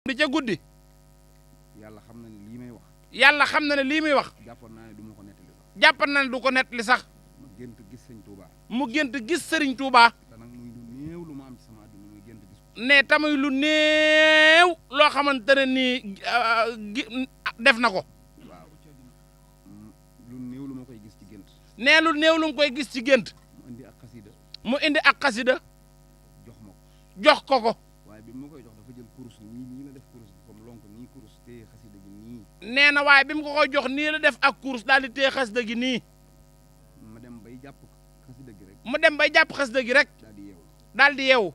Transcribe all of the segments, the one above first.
di ca guddi. yàlla xam na ne lii may wax. yàlla xam na ne lii muy wax. jàppoon naa ne du ma ko nettali sax. jàppoon na ne du ko nettali sax. ma gént gis sëñ Touba. mu gént gis Serigne Touba. te nag muy lu néew lu ma am ci sama àdduna muy gént gis ko. ne tamuy lu néew loo xamante ne nii def na ko. waaw lu néew lu ma koy gis ci gént. nee lu néew lu mu koy gis ci gént. mu indi ak xasida. mu indi ak xasida. jox ma ko. jox ko ko. waaye bi ma koy jox dafa jël kurus nii la def kurus bi comme lonk nii kurus téye xasida gi nii. nee na waaye bi mu ko koy jox nii la def ak kurus daal di téye xasida gi nii. ma dem bay jàpp xasida gi rek. mu dem bay jàpp xasida gi rek. daal di yeewu. daal di yeewu.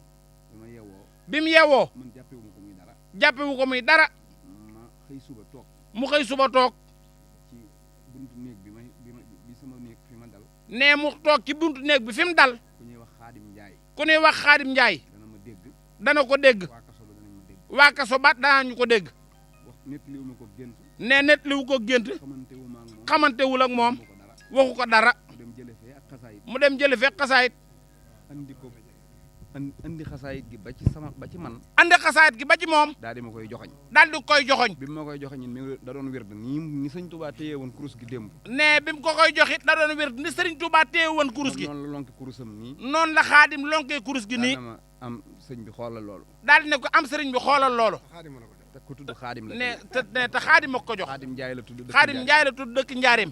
bi ma yeewoo. bi mu yeewoo. man jàppewu ma ko muy dara. jàppewu ko muy dara. ma xëy suba toog. mu xëy suba toog. ci buntu néeg bi sama néeg fi ma dal. nee mu toog ci buntu néeg bi fi mu dal. ku ñuy wax Xaadim Njaay. ku ñuy wax Xaadim Njaay. dana ma dégg. dana ko dégg. waa kaso ba danañ ma dégg. waa kaso ba danañu ko dégg. wax nettaliwu ma ko gént. nee nettaliwu ko gént. xamantewu ma ak moom. xamantewul ak moom. waxu ko dara. waxu ko dara. mu dem jële fee ak xasaayit. mu dem jële fekk xasaayit. andi ko andi xasaayit gi ba ci man. andi xasaayit gi ba ci moom. daal di ma koy joxañ. daal di koy joxoñ. bi ma koy joxañ mi ngi da doon wér ni sëñ Touba téye woon kurus gi démb. nee bi mu ko koy joxit da doon wér ni Serigne Touba téye woon kurus gi. noonu la lonki kurusam nii. noonu la Xaadim lonkee kurus gi nii. ma am sëñ bi xoolal loolu. daal di ne ko am Serigne bi xoolal loolu. te ku tudd Xaadim la. te Xaadim ak ko jox. Xaadim Njaay la tudd. Xaadim Njaay la tudd dëkk Njaareem.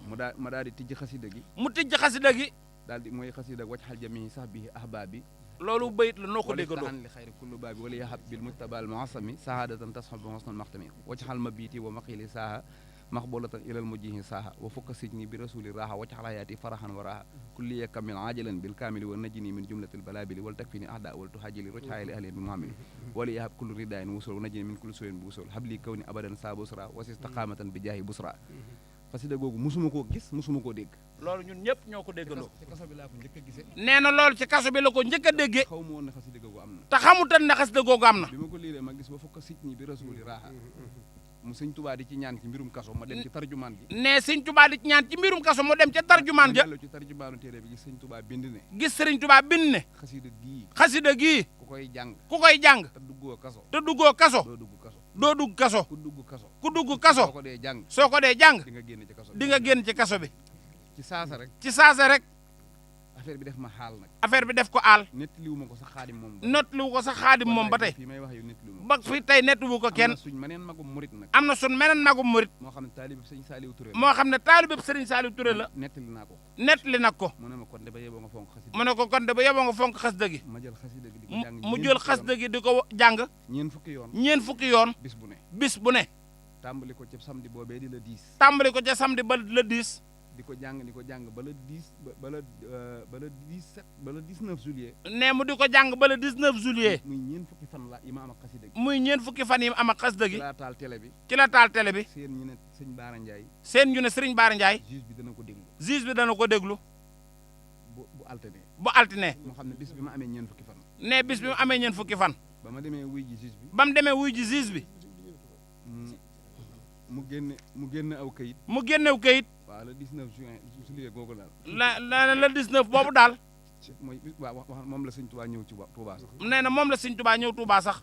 ma daal di tijji xasida gi. mu tijj xasida gi. daal di mooy xasida wacc xal jami sax bi ahbaabi. loolu bayit la noo ko déggandoo. li xayri kullu baabi wala yahab bil mujtabal muasami sahadatan tasxab bi husnal maxtami wacc xal ma biiti wa maqili saaha maxbolatan ilal mujjihi saaha wa fukka sijni bi rasuli raha wacc xal hayaati farahan wa raha kulliya kamil ajilan bil kamili wa najini min jumlatil balabili wal takfini ahda wal tuhajili roj xayali ahli bi muhammadi wala yahab kullu ridayin wusul wa najini min kulli suyin bu wusul habli kawni abadan sa busra wa istaqamatan bi jaahi busra xasida googu musuma koo gis musuma koo dégg. loolu ñun ñëpp ñoo ko déggandoo. ci kaso bi laa ko njëkk a gisee. nee na loolu ci kaso bi la ko njëkk a déggee. xaw ma woon ne xasida googu am na. te xamutan ne xasida googu am na. bi ma ko liiree ma gis ba fukk sit ñi bi rasuli raaxa mu sëñ Touba di ci ñaan ci mbirum kaso ma dem ci tarjumaan gi. nee sëñ Touba di ci ñaan ci mbirum kaso mu dem ca tarjumaan ja. ci tarjumaanu téere bi gis sëñ Touba bind ne. gis sëriñ Touba bind ne. xasida gii. ku koy jàng. ku koy jàng. te duggoo kaso. te duggoo kaso. doo dugg kaso. doo dugg kaso. ku dugg kaso. ku dugg kaso. soo ko dee jàng. soo ko dee jàng. di nga génn ci kaso bi. di nga génn ci kaso bi. ci saasa rek. ci saasa rek. affaire bi def ma xaal nag. affaire bi def ko aal. nettaliwu ma ko sax xaadim moom. nettaliwu ko sax xaadim moom ba tey. fii may wax yow nettaliwu ma ba fi tey nettaliwu ko kenn. am na suñ meneen magum murit nag. am na suñ meneen magum murit. moo xam ne taalibe sëñ Saliou Touré la. moo xam ne taalibe sëriñ Saliou Touré la. nettali naa ko. nettali nag ko. mu ne ma kon de ba yeboo nga fonk xasida. mu ne ko kon de ba yeboo nga fonk xasida gi. ma jël xasida gi di ko jàng. mu jël xasida gi di ko jàng. ñeen fukki yoon. ñeen fukki yoon. bis bu ne. bis bu ne. tàmbali ko ca samedi boobee di la 10. tàmbali ko ca samedi ba la 10. di ko jàng ba la 10 ba la 17 ba la 19 juillet. nee mu di ko jàng ba la 19 juillet. muy ñeen fukki fan la yi ma am ak xasida gi. muy ñeen fukki fan yi ma am ak xasida gi. ci la taal télé bi. ci la taal télé bi. seen ñu ne sëñ Baara Ndiaye. seen ñu ne sëriñ Baara Ndiaye. juge bi dana ko déglu. juge bi dana ko déglu. bu altine. bu altine. moo xam ne bis bi ma amee ñeen fukki fan. nee bis bi mu amee ñeen fukki fan. ba ma demee wuy ji juge bi. ba mu demee wuy ji juge bi. mu génne aw kayit. mu génnew kayit. waaw le 19 juillet googu daal. la 19 boobu daal. mooy waaw moom la sëñ Touba ñëw ci Touba sax. nee na moom la sëñ Touba ñëw Touba sax.